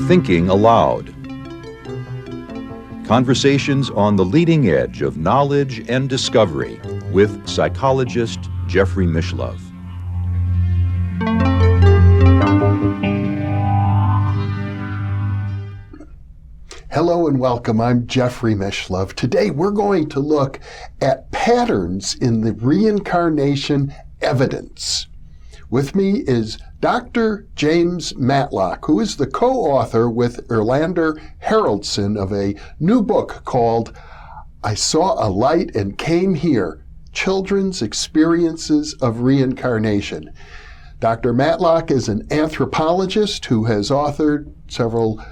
Thinking Aloud. Conversations on the leading edge of knowledge and discovery with psychologist Jeffrey Mishlove. Hello and welcome. I'm Jeffrey Mishlove. Today we're going to look at patterns in the reincarnation evidence. With me is Dr. James Matlock, who is the co-author with Erlander Haraldson of a new book called I Saw a Light and Came Here, Children's Experiences of Reincarnation. Dr. Matlock is an anthropologist who has authored several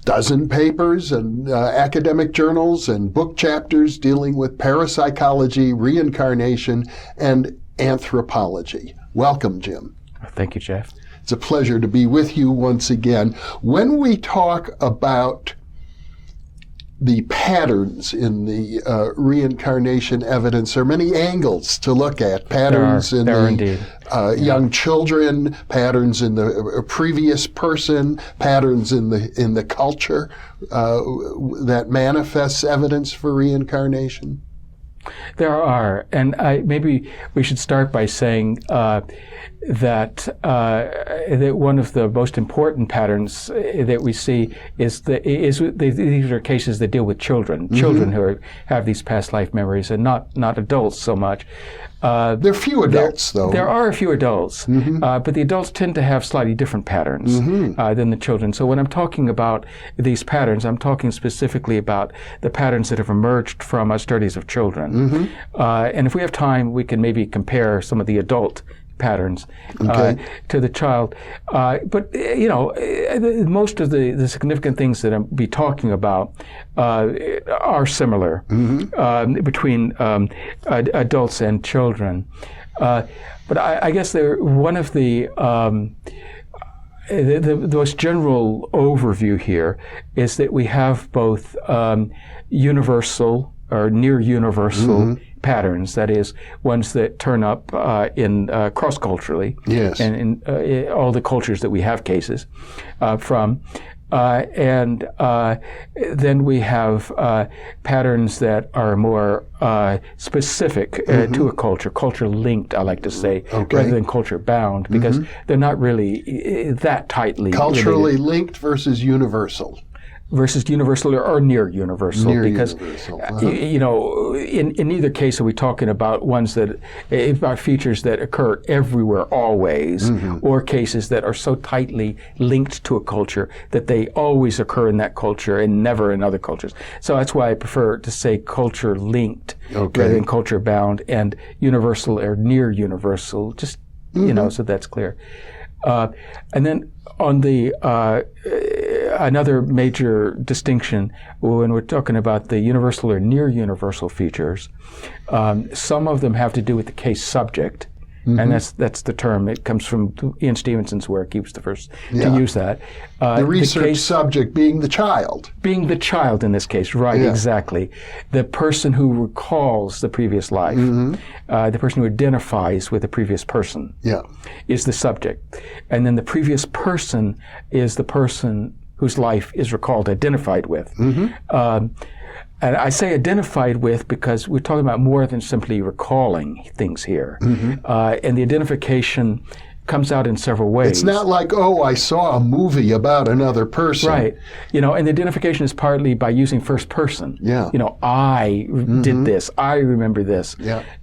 dozen papers and academic journals and book chapters dealing with parapsychology, reincarnation, and anthropology. Welcome, Jim. Thank you, Jeff. It's a pleasure to be with you once again. When we talk about the patterns in the reincarnation evidence, there are many angles to look at. Patterns in the young children, patterns in the previous person, patterns in the culture that manifests evidence for reincarnation. There are, and maybe we should start by saying that one of the most important patterns that we see is these are cases that deal with children, children who have these past life memories, and not adults so much. There are few adults, though. There are a few adults, but the adults tend to have slightly different patterns than the children. So when I'm talking about these patterns, I'm talking specifically about the patterns that have emerged from our studies of children. And if we have time, we can maybe compare some of the adult patterns to the child. But, most of the significant things that I'll be talking about are similar between adults and children. But I guess one of the most general overview here is that we have both universal or near universal patterns, that is, ones that turn up in cross-culturally, and in all the cultures that we have cases from. And then we have patterns that are more specific to a culture linked, I like to say, rather than culture bound, because they're not really that tightly culturally related. Linked versus universal. Versus universal or near universal, because in either case are we talking about ones that about features that occur everywhere always, or cases that are so tightly linked to a culture that they always occur in that culture and never in other cultures. So that's why I prefer to say culture linked rather than culture bound, and universal or near universal, just so that's clear. And then on the another major distinction when we're talking about the universal or near universal features, some of them have to do with the case subject, and that's the term. It comes from Ian Stevenson's work. He was the first to use that. The research subject being the child. Being the child in this case, right, exactly. The person who recalls the previous life, the person who identifies with the previous person is the subject. And then the previous person is the person whose life is recalled, identified with. And I say identified with because we're talking about more than simply recalling things here. And the identification comes out in several ways. It's not like, I saw a movie about another person. Right. And the identification is partly by using first person. I did this. I remember this.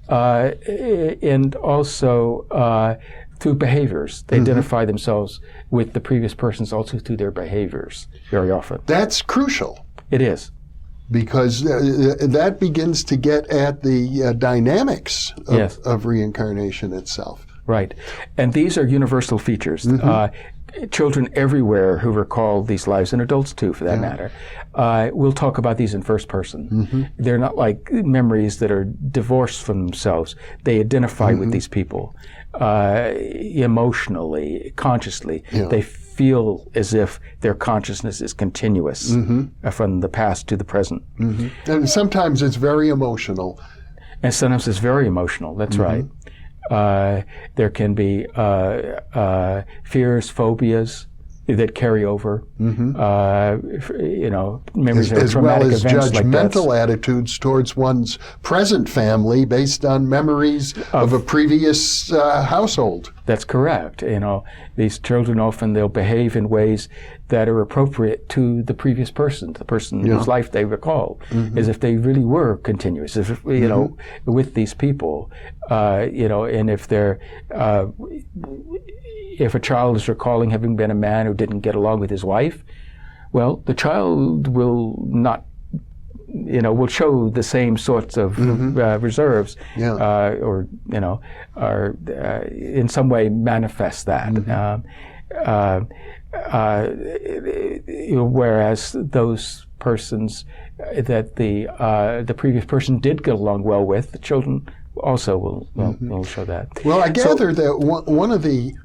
And also through behaviors. They identify themselves with the previous persons also through their behaviors very often. That's crucial. It is. Because that begins to get at the dynamics of reincarnation itself. Right. And these are universal features. Children everywhere who recall these lives, and adults too for that matter, we'll talk about these in first person. They're not like memories that are divorced from themselves. They identify with these people emotionally, consciously. They feel as if their consciousness is continuous from the past to the present. And sometimes it's very emotional. And sometimes it's very emotional, that's right. There can be fears, phobias that carry over, memories of traumatic events like as well as judgmental attitudes towards one's present family based on memories of a previous household. That's correct. These children often, they'll behave in ways that are appropriate to the previous person, the person whose life they recall, as if they really were continuous, as if, with these people, and if they're, if a child is recalling having been a man who didn't get along with his wife, well, the child will not, will show the same sorts of reserves, or in some way manifest that. Whereas those persons that the previous person did get along well with, the children also will show that. Well, I gather that one of the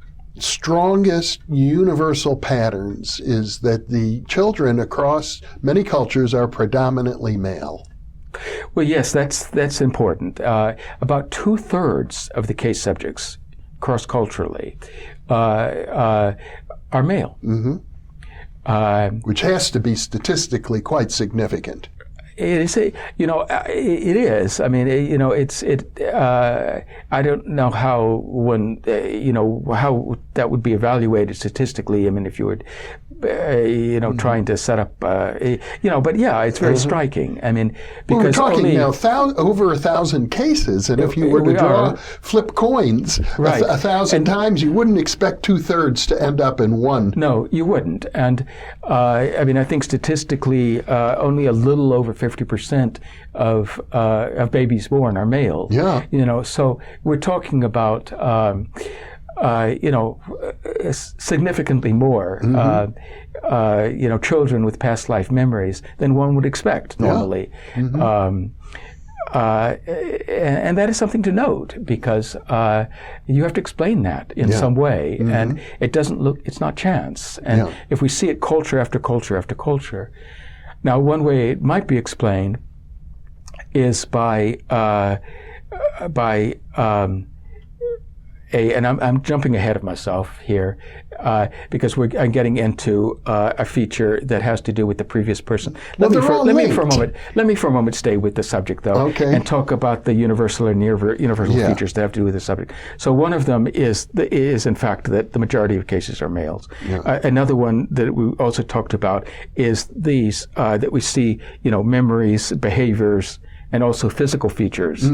strongest universal patterns is that the children across many cultures are predominantly male. Well, yes, that's important. About 2/3 of the case subjects, cross-culturally, are male. Which has to be statistically quite significant. It is, it is. I mean, I don't know how how that would be evaluated statistically. I mean, if you were, trying to set up, but yeah, it's very striking. I mean, because we're talking now over 1,000 cases, and if you were to flip coins right. 1,000 times, you wouldn't expect 2/3 to end up in one. No, you wouldn't. And I think statistically, only a little over 50% of babies born are male. Yeah. So we're talking about significantly more children with past life memories than one would expect normally. Yeah. And that is something to note, because you have to explain that in some way, and it's not chance. And if we see it culture after culture after culture, now one way it might be explained is by and I'm jumping ahead of myself here, because I'm getting into a feature that has to do with the previous person. Let me for a moment stay with the subject, though, and talk about the universal or universal features that have to do with the subject. So one of them is in fact that the majority of cases are males. Yeah. Another one that we also talked about is these that we see, memories, behaviors, and also physical features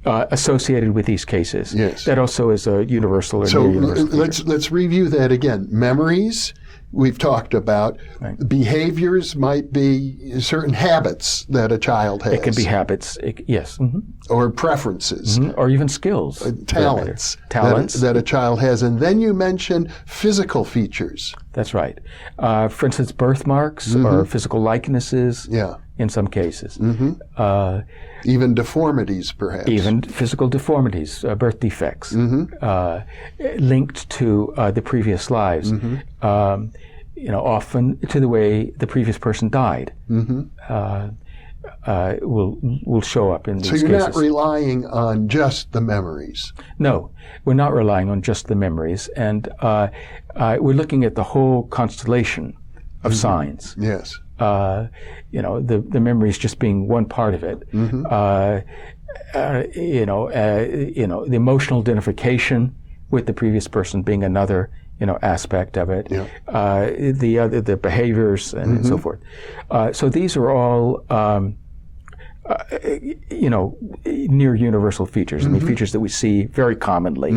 associated with these cases. Yes. That also is a universal or near universal feature. Let's review that again. Memories, we've talked about. Right. Behaviors might be certain habits that a child has. It can be habits, yes. Or preferences. Or even skills. Talents that a child has. And then you mention physical features. That's right. For instance, birthmarks or physical likenesses. Yeah. In some cases. Even deformities, perhaps. Even physical deformities, birth defects, linked to the previous lives, often to the way the previous person died, will show up in these cases. So you're not relying on just the memories? No, we're not relying on just the memories, and we're looking at the whole constellation of signs. Yes. The memories just being one part of it. The emotional identification with the previous person being another, aspect of it. Yeah. The behaviors and so forth. So these are all, near universal features. I mean, features that we see very commonly,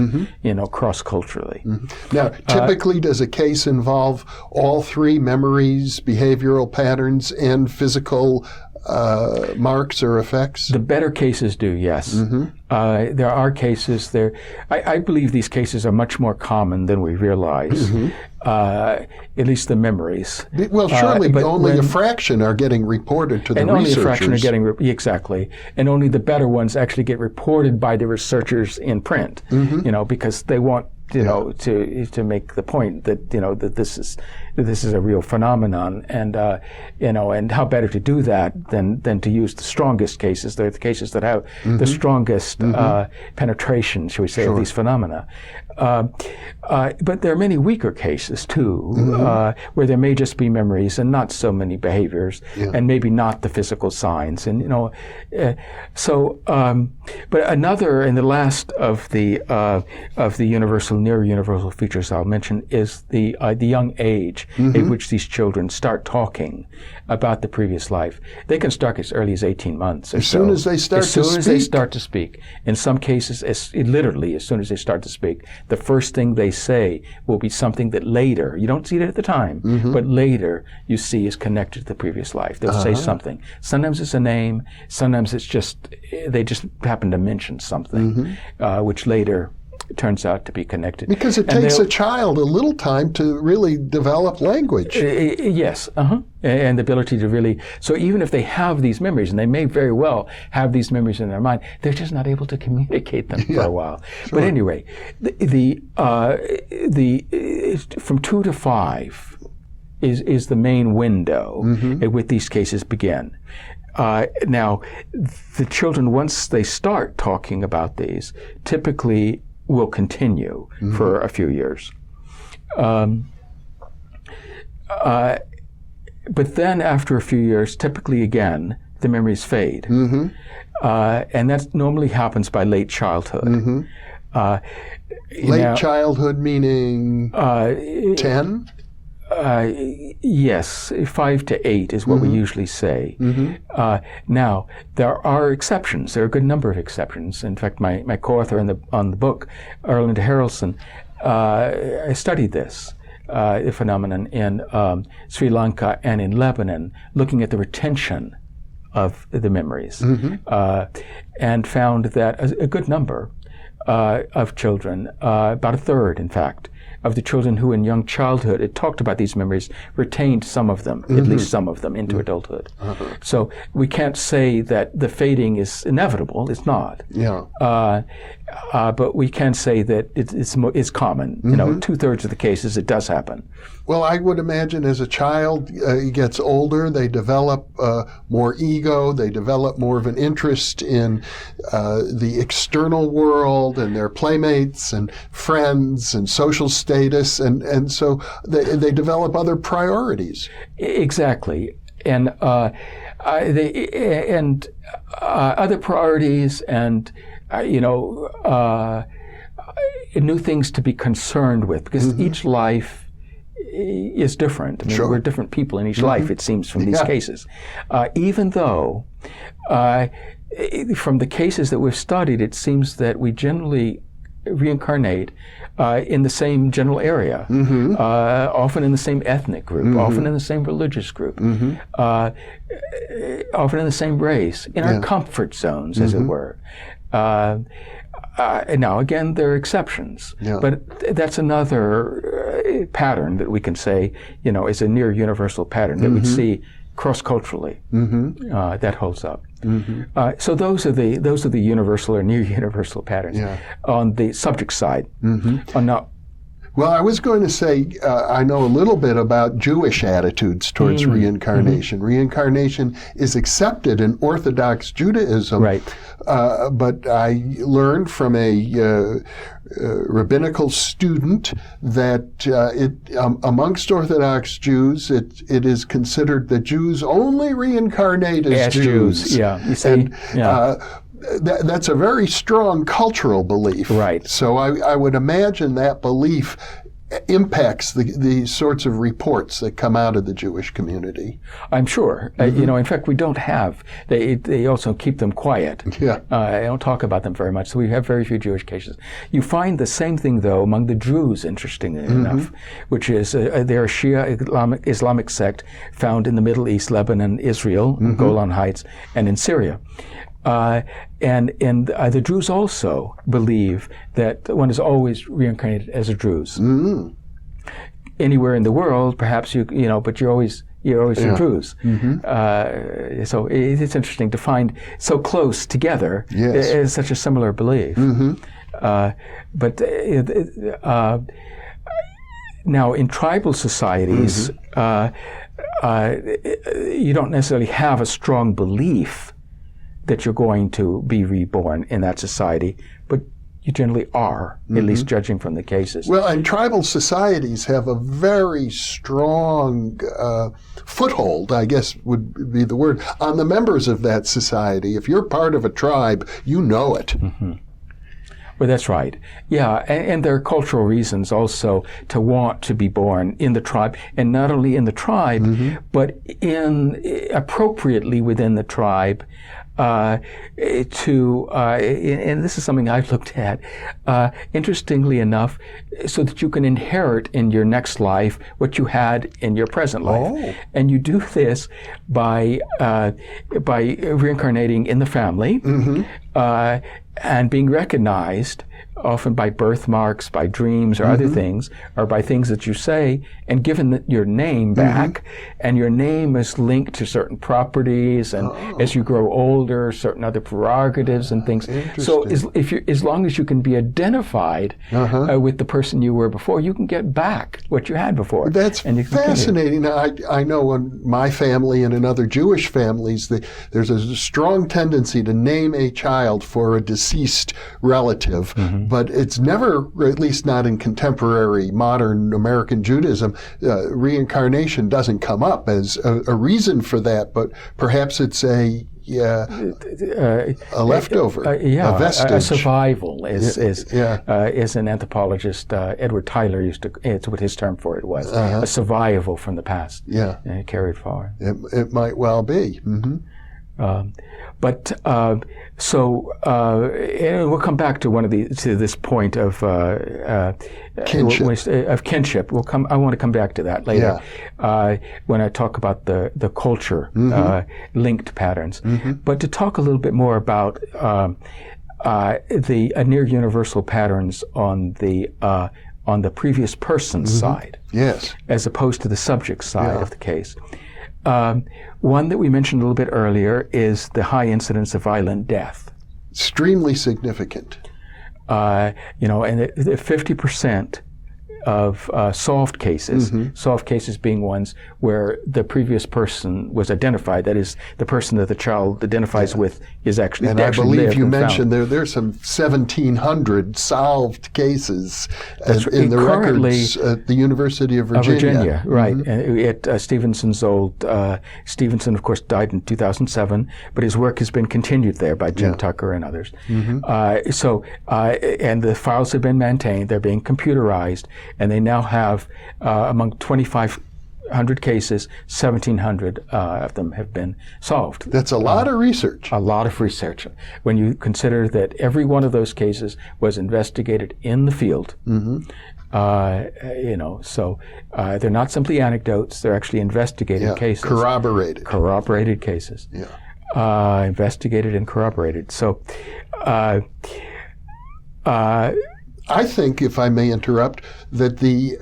cross-culturally. Now, typically, does a case involve all three: memories, behavioral patterns, and physical marks or effects? The better cases do, yes. There are cases there. I believe these cases are much more common than we realize. At least the memories. Well, surely only a fraction are getting reported to the researchers. And only a fraction are getting, exactly. And only the better ones actually get reported by the researchers in print, because they want, to make the point that, that this is, this is a real phenomenon, and and how better to do that than to use the strongest cases. They're the cases that have the strongest penetration, shall we say, of these phenomena. But there are many weaker cases too, where there may just be memories and not so many behaviors, and maybe not the physical signs. And but another and the last of the near universal features I'll mention is the young age at which these children start talking about the previous life. They can start as early as 18 months. As soon as they start to speak. As soon as they start to speak. In some cases, literally as soon as they start to speak, the first thing they say will be something that later, you don't see it at the time, but later you see is connected to the previous life. They'll say something. Sometimes it's a name, sometimes it's just, they just happen to mention something, which later turns out to be connected. Because it takes a child a little time to really develop language. Yes, and the ability to really, so even if they have these memories, and they may very well have these memories in their mind, they're just not able to communicate them for a while. Sure. But anyway, from 2 to 5 is the main window at which these cases begin. Now, the children, once they start talking about these, typically will continue for a few years. But then after a few years, typically again, the memories fade. And that normally happens by late childhood. Late childhood meaning 10? Yes, 5 to 8 is what we usually say. Now, there are exceptions. There are a good number of exceptions. In fact, my co-author on the book, Erlinda Harrelson, studied this phenomenon in Sri Lanka and in Lebanon, looking at the retention of the memories, and found that a good number of children, about a third, in fact, of the children who in young childhood had talked about these memories retained some of them, at least some of them, into adulthood. So we can't say that the fading is inevitable. It's not. But we can say that it's common. 2/3 of the cases it does happen. Well, I would imagine as a child gets older, they develop more ego, they develop more of an interest in the external world and their playmates and friends and social status, and so they develop other priorities. Exactly. And other priorities and new things to be concerned with, because each life is different. I mean, we're different people in each life, it seems, from these cases. Even though, from the cases that we've studied, it seems that we generally reincarnate in the same general area, often in the same ethnic group, often in the same religious group, often in the same race, in our comfort zones, as it were. Now, again, there are exceptions, but that's another pattern that we can say, is a near universal pattern that we see cross-culturally. That holds up. So those are the universal or near universal patterns on the subject side. Well, I was going to say, I know a little bit about Jewish attitudes towards reincarnation. Reincarnation is accepted in Orthodox Judaism, but I learned from a rabbinical student that amongst Orthodox Jews, it is considered that Jews only reincarnate as Jews. You see, that's a very strong cultural belief. Right. So I would imagine that belief impacts the sorts of reports that come out of the Jewish community. I'm sure. In fact, we don't have. They also keep them quiet. I don't talk about them very much, so we have very few Jewish cases. You find the same thing, though, among the Druze, interestingly enough, which is they're a Shia Islamic sect found in the Middle East, Lebanon, Israel, Golan Heights, and in Syria. And the Druze also believe that one is always reincarnated as a Druze. Anywhere in the world, perhaps but you're always a Druze. So it's interesting to find so close together is such a similar belief. But Now, in tribal societies, you don't necessarily have a strong belief that you're going to be reborn in that society, but you generally are, at least judging from the cases. Well, and tribal societies have a very strong foothold, I guess would be the word, on the members of that society. If you're part of a tribe, you know it. Well, that's right. Yeah, and there are cultural reasons also to want to be born in the tribe, and not only in the tribe, but appropriately within the tribe. And this is something I've looked at, interestingly enough, so that you can inherit in your next life what you had in your present life. And you do this by reincarnating in the family, and being recognized often by birthmarks, by dreams or other things, or by things that you say, and given your name back, and your name is linked to certain properties, and as you grow older, certain other prerogatives and things. So as long as you can be identified with the person you were before, you can get back what you had before. That's fascinating. I know in my family and in other Jewish families, there's a strong tendency to name a child for a deceased relative. But it's never, or at least not in contemporary modern American Judaism, reincarnation doesn't come up as a reason for that, but perhaps it's a leftover, a vestige. A survival is an anthropologist, Edward Tyler it's what his term for it was, a survival from the past, and carried forward. It might well be. And we'll come back to to this point of kinship. Of kinship. I want to come back to that later when I talk about the culture linked patterns. But to talk a little bit more about the near universal patterns on the previous person's side, as opposed to the subject side of the case. One that we mentioned a little bit earlier is the high incidence of violent death. Extremely significant. And 50% of solved cases being ones where the previous person was identified, that is, the person that the child identifies with is actually and I believe you mentioned there's some 1,700 solved cases in the records at the University of Virginia. Right. At Stevenson's Stevenson, of course, died in 2007, but his work has been continued there by Jim Tucker and others. And the files have been maintained, they're being computerized, and they now have, among 2,500 cases, 1,700 of them have been solved. That's a lot of research. A lot of research. When you consider that every one of those cases was investigated in the field. So they're not simply anecdotes, they're actually investigated cases. Corroborated cases. Investigated and corroborated. So, I think, if I may interrupt, that the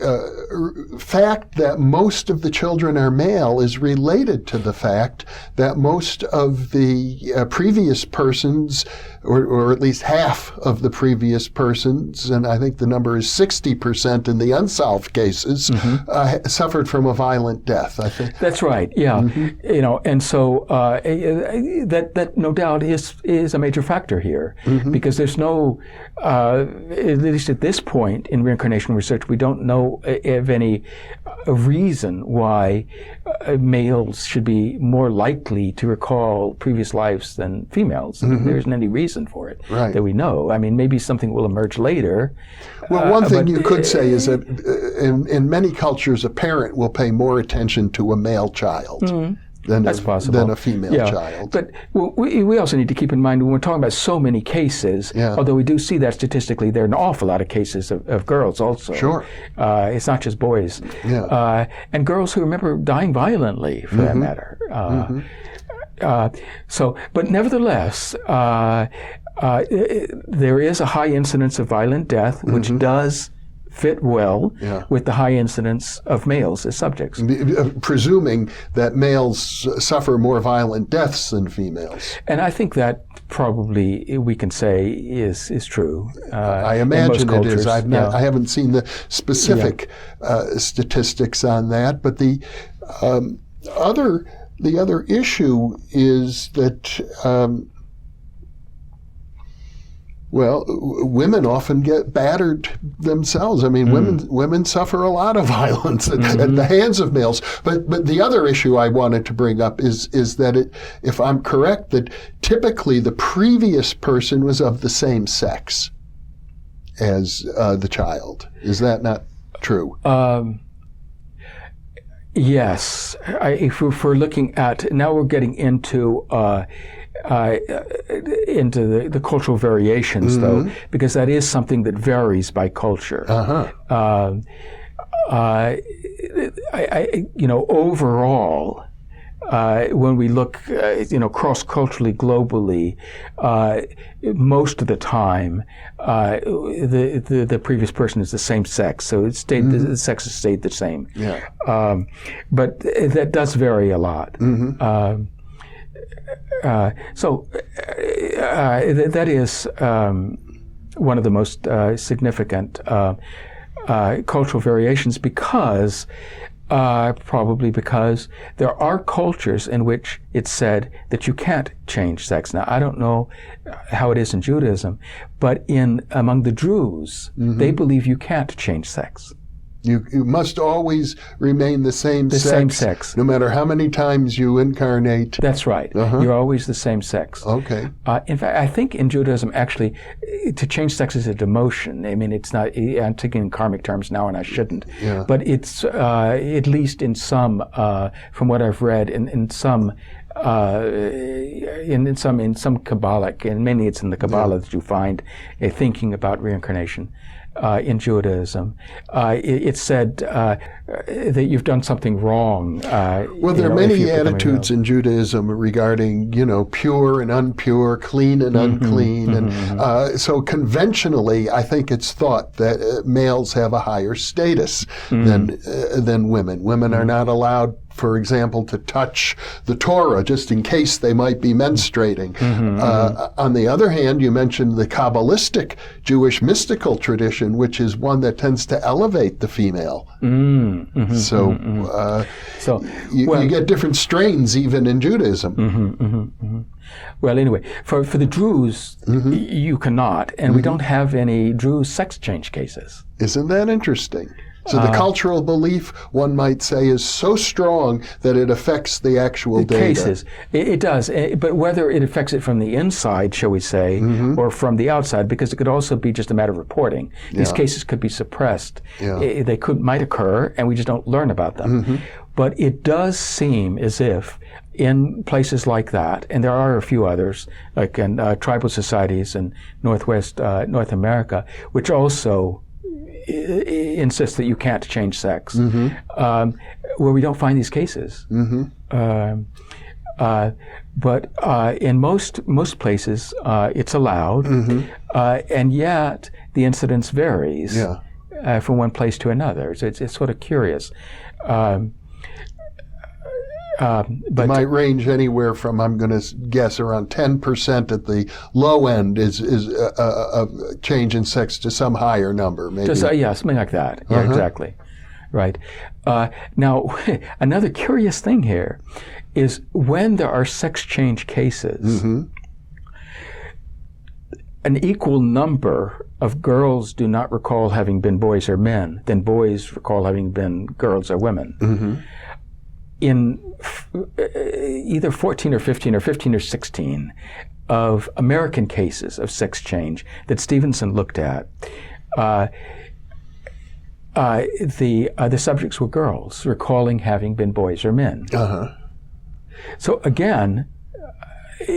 fact that most of the children are male is related to the fact that most of the previous persons, or at least half of the previous persons, and I think the number is 60% in the unsolved cases, suffered from a violent death. I think that's right. Yeah, and so that no doubt is a major factor here, because there's no, at least at this point in reincarnation research, we don't know of any reason why males should be more likely to recall previous lives than females. There isn't any reason for it that we know. I mean, maybe something will emerge later. Well, one thing you could say is that in many cultures, a parent will pay more attention to a male child. Than a female child. But we also need to keep in mind, when we're talking about so many cases, although we do see that statistically, there are an awful lot of cases of girls also. Sure. It's not just boys. And girls who remember dying violently, for that matter. But nevertheless, there is a high incidence of violent death, which does fit well with the high incidence of males as subjects. Presuming that males suffer more violent deaths than females. And I think that probably we can say is true. I imagine it is. I haven't seen the specific statistics on that, but the other issue is that women often get battered themselves. I mean, women suffer a lot of violence at the hands of males. But the other issue I wanted to bring up is that if I'm correct, that typically the previous person was of the same sex as the child. Is that not true? Yes. If we're looking at, now we're getting into the cultural variations, though, because that is something that varies by culture. Overall, when we look, cross-culturally, globally, most of the time, the previous person is the same sex, so it stayed, the sex has stayed the same. But that does vary a lot. That is one of the most significant cultural variations probably because there are cultures in which it's said that you can't change sex. Now, I don't know how it is in Judaism, but among the Druze, they believe you can't change sex. You must always remain the same sex, no matter how many times you incarnate. That's right. You're always the same sex. Okay. In fact, I think in Judaism, actually, to change sex is a demotion. I mean, it's not. I'm thinking in karmic terms now, and I shouldn't. But it's at least in some, from what I've read, in some Kabbalic, and mainly it's in the Kabbalah that you find a thinking about reincarnation. In Judaism, it's said that you've done something wrong. Well, there are many attitudes in Judaism regarding, pure and impure, clean and unclean, and so conventionally, I think it's thought that males have a higher status than women. Women are not allowed, for example, to touch the Torah just in case they might be menstruating. On the other hand, you mentioned the Kabbalistic Jewish mystical tradition, which is one that tends to elevate the female. So you get different strains even in Judaism. Well, anyway, for the Druze, you cannot, and we don't have any Druze sex change cases. Isn't that interesting? So the cultural belief, one might say, is so strong that it affects the actual data. Cases. It does. But whether it affects it from the inside, shall we say, or from the outside, because it could also be just a matter of reporting. These cases could be suppressed. They might occur, and we just don't learn about them. But it does seem as if in places like that, and there are a few others, like in tribal societies in Northwest North America, which also insist that you can't change sex, where we don't find these cases. But in most places, it's allowed, and yet the incidence varies from one place to another. So it's sort of curious. But it might range anywhere from, I'm going to guess, around 10% at the low end is a change in sex to some higher number, maybe. Something like that. Yeah, exactly. Right. Now, another curious thing here is when there are sex change cases, an equal number of girls do not recall having been boys or men than boys recall having been girls or women. In either 14 or 15 or 15 or 16 of American cases of sex change that Stevenson looked at, the subjects were girls recalling having been boys or men. So again,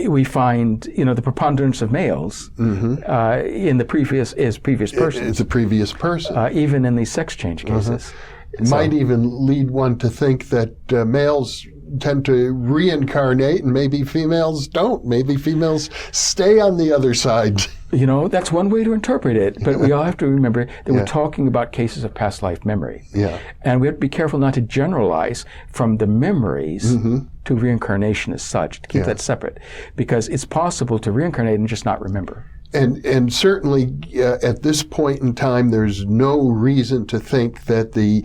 we find, the preponderance of males in the previous persons. It's a previous person. Even in these sex change cases. It might even lead one to think that males tend to reincarnate, and maybe females don't. Maybe females stay on the other side. You know, that's one way to interpret it, but we all have to remember that we're talking about cases of past life memory. Yeah. And we have to be careful not to generalize from the memories to reincarnation as such, to keep that separate, because it's possible to reincarnate and just not remember. And certainly at this point in time, there's no reason to think that the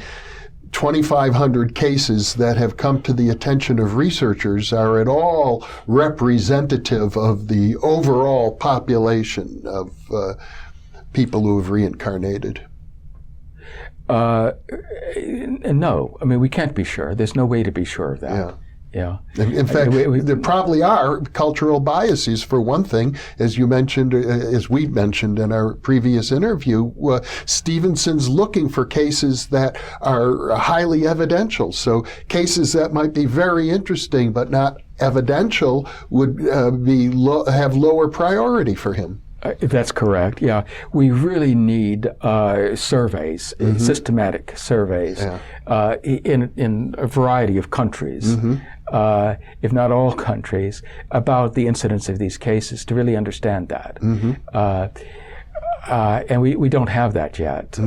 2,500 cases that have come to the attention of researchers are at all representative of the overall population of people who have reincarnated. No, I mean, we can't be sure. There's no way to be sure of that. Yeah. Yeah. In fact, there probably are cultural biases, for one thing. As you mentioned, as we mentioned in our previous interview, Stevenson's looking for cases that are highly evidential. So cases that might be very interesting but not evidential would have lower priority for him. That's correct. Yeah, we really need surveys, systematic surveys, in a variety of countries, if not all countries, about the incidence of these cases to really understand that. And we don't have that yet.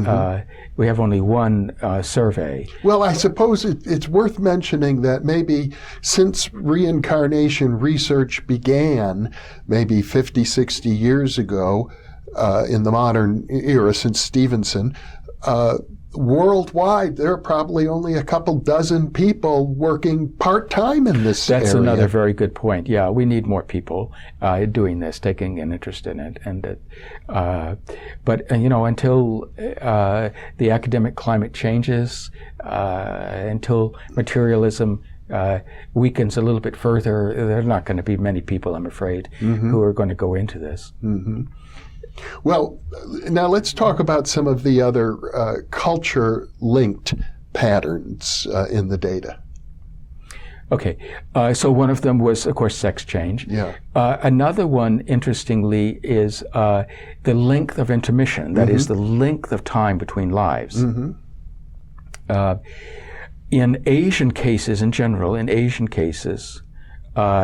We have only one survey. Well, I suppose it's worth mentioning that maybe since reincarnation research began, maybe 50, 60 years ago, in the modern era since Stevenson, worldwide, there are probably only a couple dozen people working part-time in this area. That's another very good point. Yeah, we need more people doing this, taking an interest in it. But until the academic climate changes, until materialism weakens a little bit further, there are not going to be many people, I'm afraid, who are going to go into this. Well, now let's talk about some of the other culture-linked patterns in the data. Okay, so one of them was, of course, sex change. Yeah. Another one, interestingly, is the length of intermission, that is, the length of time between lives. In Asian cases, in general, well,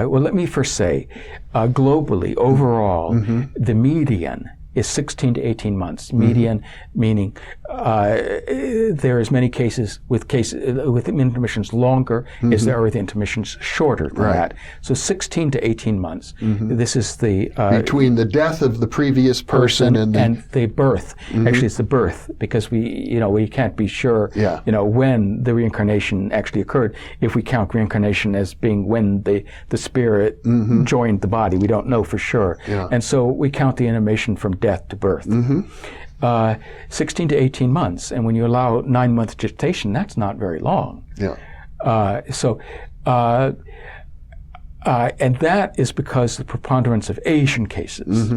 let me first say, globally, overall, the median is 16 to 18 months. Median meaning there is many cases with intermissions longer as there are with intermissions shorter than that. So 16 to 18 months. This is the between the death of the previous person and the birth. Actually, it's the birth, because we can't be sure when the reincarnation actually occurred. If we count reincarnation as being when the spirit joined the body, we don't know for sure. And so we count the intermission from death to birth. 16 to 18 months, and when you allow 9-month gestation, that's not very long. And that is because the preponderance of Asian cases.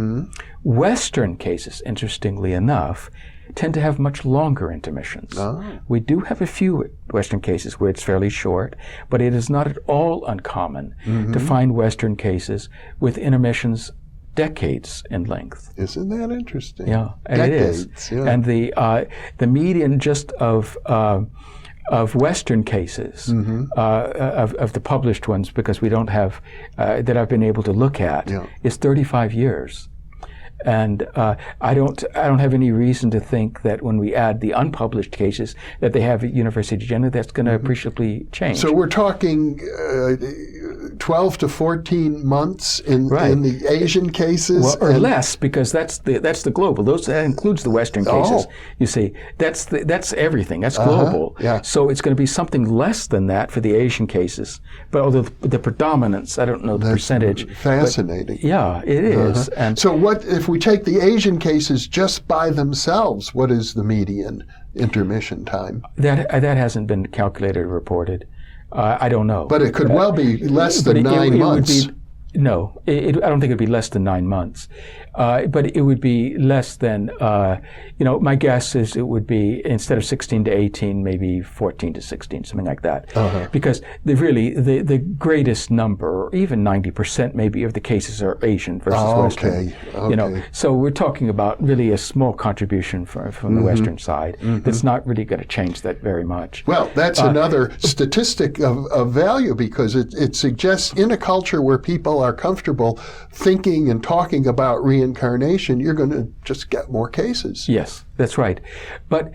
Western cases, interestingly enough, tend to have much longer intermissions. We do have a few Western cases where it's fairly short, but it is not at all uncommon to find Western cases with intermissions decades in length. Isn't that interesting? Yeah, and decades, it is. And the median just of Western cases, of the published ones, because we don't have that I've been able to look at, is 35 years. And I don't have any reason to think that when we add the unpublished cases that they have at University of Genoa, that's going to appreciably change. So we're talking 12 to 14 months in the Asian cases, or less, because that's the global. That includes the Western cases. You see, that's everything. That's global. So it's going to be something less than that for the Asian cases. But although the predominance, I don't know the percentage. Fascinating. But, yeah, it is. And so what if we take the Asian cases just by themselves? What is the median intermission time? That hasn't been calculated or reported. I don't know. But it could well be less than 9 months. No, I don't think it'd be less than 9 months, but it would be less than. My guess is it would be, instead of 16 to 18, maybe 14 to 16, something like that. Because the greatest number, or even 90% maybe of the cases, are Asian versus Western. Okay. So we're talking about really a small contribution from the Western side. That's not really going to change that very much. Well, that's another statistic of value, because it suggests in a culture where people are comfortable thinking and talking about reincarnation, you're going to just get more cases. Yes, that's right. But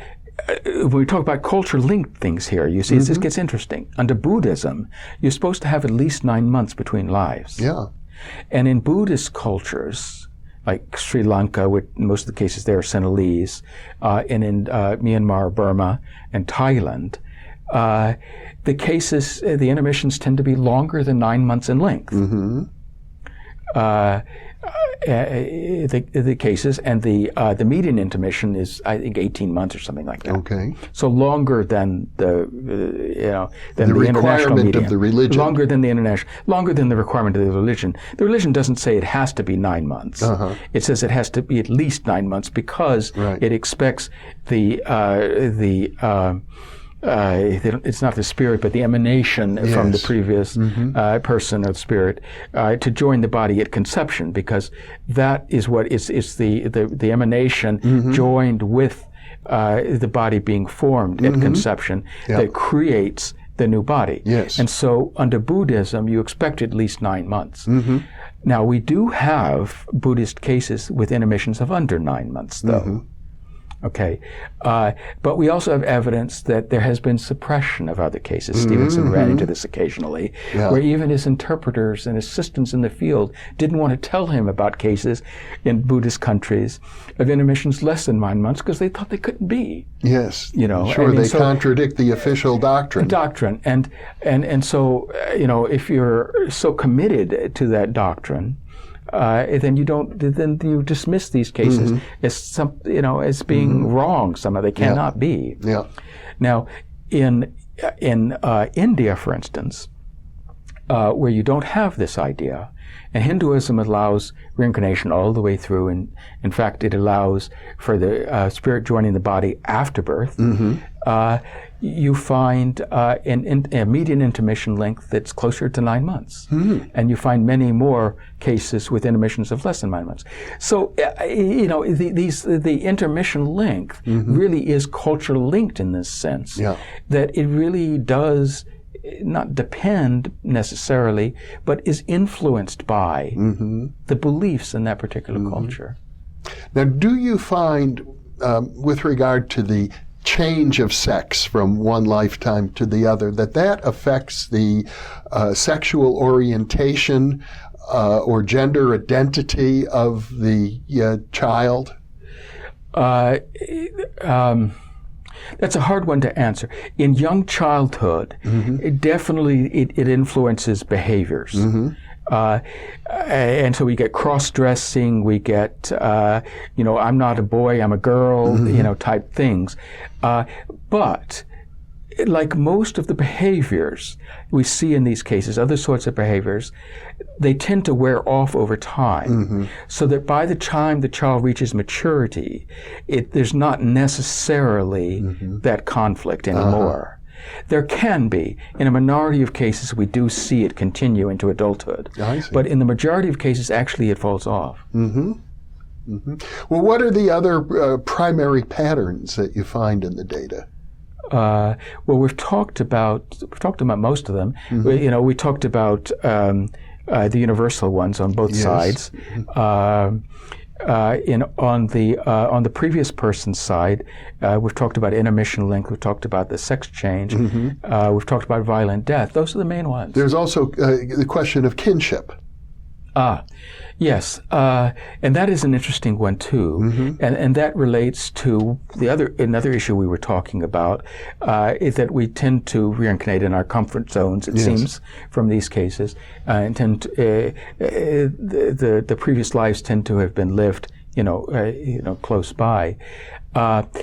when we talk about culture-linked things here, you see, this gets interesting. Under Buddhism, you're supposed to have at least 9 months between lives. Yeah. And in Buddhist cultures, like Sri Lanka, with most of the cases there are Sinhalese, and in Myanmar, Burma, and Thailand, the cases, the intermissions tend to be longer than 9 months in length. The cases, and the median intermission is, I think, 18 months or something like that. Okay. So longer than the international median. Of the religion. Longer than the requirement of the religion. The religion doesn't say it has to be 9 months. It says it has to be at least 9 months, because it expects it's not the spirit, but the emanation from the previous person or spirit to join the body at conception, because that is what it's the emanation joined with the body being formed at conception that creates the new body. Yes. And so under Buddhism, you expect at least 9 months. Now, we do have Buddhist cases with intermissions of under 9 months, though. Okay, but we also have evidence that there has been suppression of other cases. Stevenson ran into this occasionally, where even his interpreters and assistants in the field didn't want to tell him about cases in Buddhist countries of intermissions less than 9 months, because they thought they couldn't be. Yes, they contradict the official doctrine. And so if you're so committed to that doctrine, then you dismiss these cases as being wrong. Somehow they cannot be. Yeah. Now, in India, for instance, where you don't have this idea, and Hinduism allows reincarnation all the way through, and in fact, it allows for the spirit joining the body after birth. You find a median intermission length that's closer to 9 months. And you find many more cases with intermissions of less than 9 months. So, the intermission length really is culture linked in this sense, that it really does not depend necessarily, but is influenced by the beliefs in that particular culture. Now, do you find, with regard to the change of sex from one lifetime to the other, that affects the sexual orientation or gender identity of the child? That's a hard one to answer. In young childhood, it influences behaviors. And so we get cross-dressing, we get, I'm not a boy, I'm a girl, type things. But like most of the behaviors we see in these cases, other sorts of behaviors, they tend to wear off over time. So that by the time the child reaches maturity, there's not necessarily that conflict anymore. There can be. In a minority of cases, we do see it continue into adulthood. But in the majority of cases, actually, it falls off. Well, what are the other primary patterns that you find in the data? Well, we've talked about most of them. We talked about the universal ones on both sides. On the previous person's side, we've talked about intermission length, we've talked about the sex change, we've talked about violent death. Those are the main ones. There's also the question of kinship. Yes, and that is an interesting one too, and that relates to another issue we were talking about, is that we tend to reincarnate in our comfort zones. It seems from these cases, and tend to, the previous lives tend to have been lived, close by, but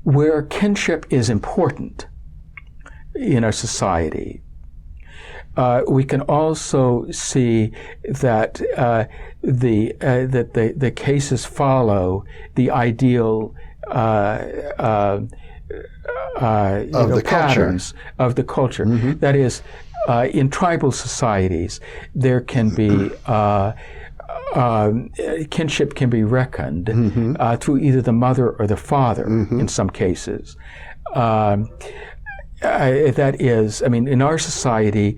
where kinship is important in our society. we can also see that the cases follow the ideal patterns of the culture. That is, in tribal societies, there can be kinship can be reckoned through either the mother or the father in some cases. That is, I mean, in our society,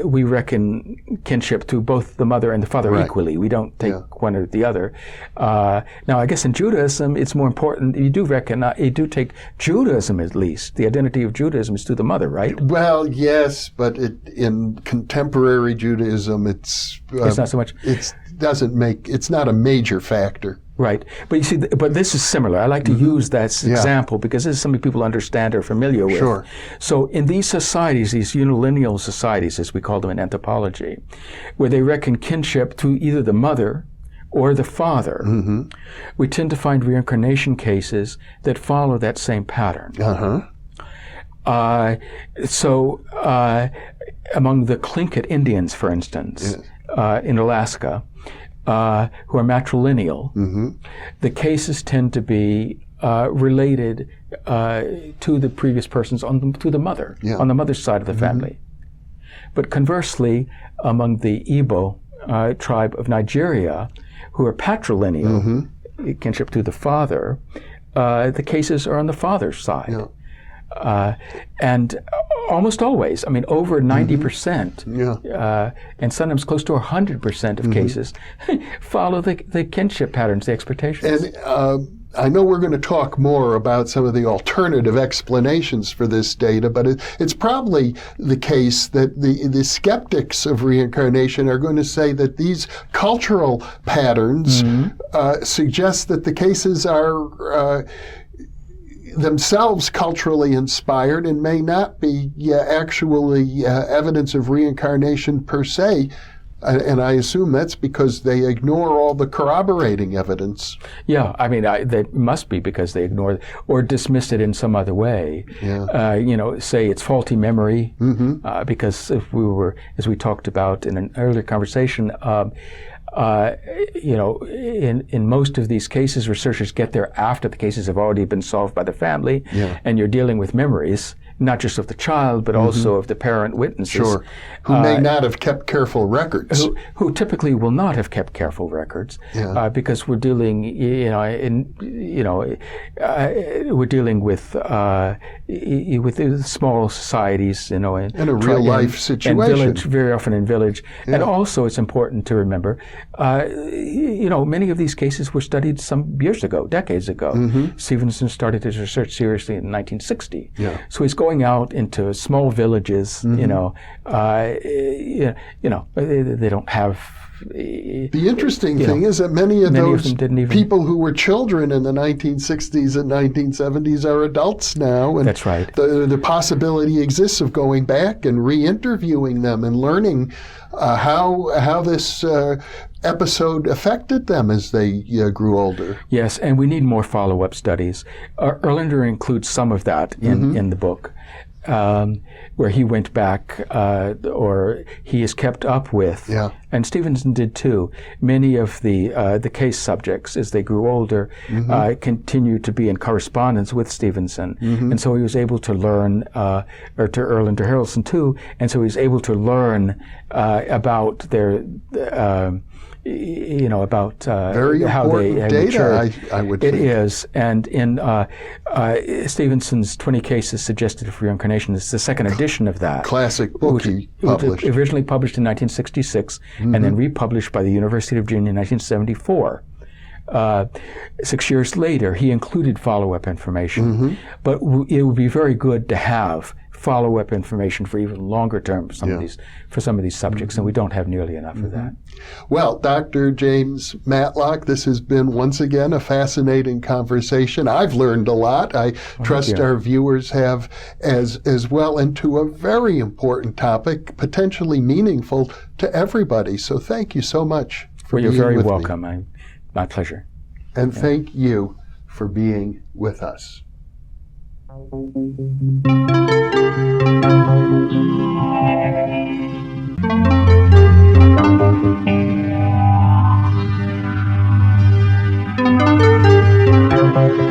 we reckon kinship through both the mother and the father equally. We don't take one or the other. Now, I guess in Judaism, it's more important. You do take Judaism at least. The identity of Judaism is through the mother, right? Well, yes, but in contemporary Judaism, it's not so much. It's not a major factor. Right. But you see, but this is similar. I like to use that example because this is something people understand or familiar with. Sure. So in these societies, these unilineal societies, as we call them in anthropology, where they reckon kinship through either the mother or the father, we tend to find reincarnation cases that follow that same pattern. Among the Tlingit Indians, for instance, in Alaska, who are matrilineal, the cases tend to be related to the previous persons to the mother, on the mother's side of the family. But conversely, among the Igbo tribe of Nigeria, who are patrilineal, kinship to the father, the cases are on the father's side. And almost always, I mean, over 90%, and sometimes close to 100% of cases follow the kinship patterns, the expectations. And I know we're going to talk more about some of the alternative explanations for this data, but it's probably the case that the skeptics of reincarnation are going to say that these cultural patterns suggest that the cases are themselves culturally inspired and may not be actually evidence of reincarnation per se. And I assume that's because they ignore all the corroborating evidence. Yeah, I mean, they must be because they ignore or dismiss it in some other way. Say it's faulty memory, because if we were, as we talked about in an earlier conversation, in most of these cases, researchers get there after the cases have already been solved by the family, and you're dealing with memories, not just of the child, but also of the parent witnesses. Sure. Who may not have kept careful records. Who typically will not have kept careful records, because we're dealing, we're dealing with small societies, in a real life situation, and village, very often in village. And also, it's important to remember, many of these cases were studied some years ago, decades ago. Stevenson started his research seriously in 1960. So he's going out into small villages. They don't have. The interesting thing is that many of those people who were children in the 1960s and 1970s are adults now. And that's right. The possibility exists of going back and re-interviewing them and learning how this episode affected them as they grew older. Yes, and we need more follow-up studies. Erlander includes some of that in the book. Where he went back, or he is kept up with, and Stevenson did too. Many of the case subjects, as they grew older, continued to be in correspondence with Stevenson, and so he was able to learn, or to Erlander Harrelson too, and so he was able to learn about their. About very how important they data, matured. I would think. think. It is, and in Stevenson's 20 Cases Suggested of Reincarnation, it's the second edition of that. Classic book he published. Originally published in 1966, and then republished by the University of Virginia in 1974. 6 years later, he included follow-up information, but it would be very good to have follow-up information for even longer term for some of these subjects, and we don't have nearly enough of that. Well, Dr. James Matlock, this has been once again a fascinating conversation. I've learned a lot. I trust our viewers have as well, and to a very important topic, potentially meaningful to everybody. So thank you so much for being with me. You're very welcome. My pleasure. And thank you for being with us. you.